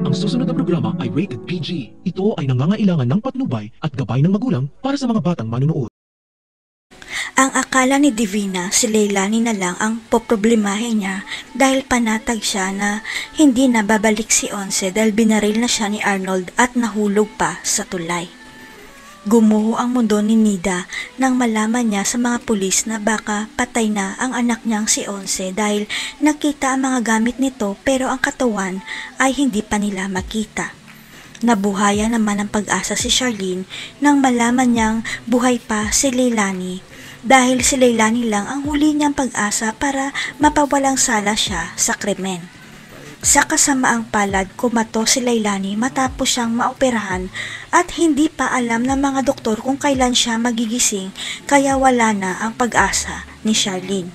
Ang susunod na programa ay rated PG. Ito ay nangangailangan ng patnubay at gabay ng magulang para sa mga batang manunood. Ang akala ni Divina, si Leilani na lang ang poproblemahin niya dahil panatag siya na hindi na babalik si Onse dahil binaril na siya ni Arnold at nahulog pa sa tulay. Gumuho ang mundo ni Nida nang malaman niya sa mga pulis na baka patay na ang anak niyang si Onse dahil nakita ang mga gamit nito pero ang katawan ay hindi pa nila makita. Nabuhayan naman ang pag-asa si Charlene nang malaman niyang buhay pa si Leilani dahil si Leilani lang ang huli niyang pag-asa para mapawalang sala siya sa krimen. Sa kasamaang palad, kumato si Leilani matapos siyang maoperahan at hindi pa alam ng mga doktor kung kailan siya magigising kaya wala na ang pag-asa ni Charlene.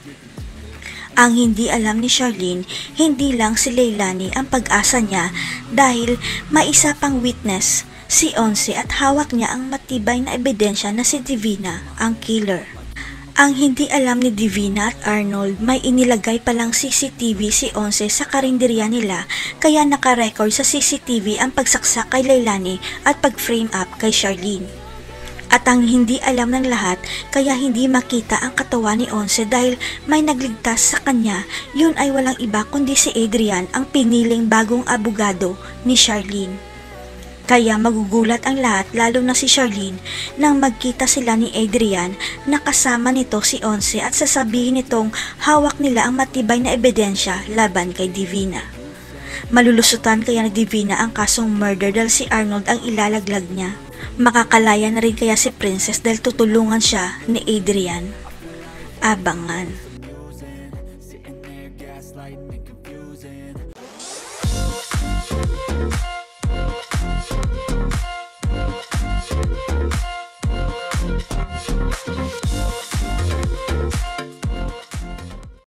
Ang hindi alam ni Charlene, hindi lang si Leilani ang pag-asa niya dahil may isa pang witness, si Onse at hawak niya ang matibay na ebidensya na si Divina ang killer. Ang hindi alam ni Divina at Arnold, may inilagay palang CCTV si Onse sa karinderya nila kaya nakarecord sa CCTV ang pagsaksak kay Leilani at pag-frame up kay Charlene. At ang hindi alam ng lahat kaya hindi makita ang katawan ni Onse dahil may nagligtas sa kanya, yun ay walang iba kundi si Adrian ang piniling bagong abogado ni Charlene. Kaya magugulat ang lahat lalo na si Charlene nang magkita sila ni Adrian na kasama nito si Onse at sasabihin nitong hawak nila ang matibay na ebidensya laban kay Divina. Malulusutan kaya ni Divina ang kasong murder dahil si Arnold ang ilalaglag niya. Makakalaya na rin kaya si Princess dahil tutulungan siya ni Adrian. Abangan.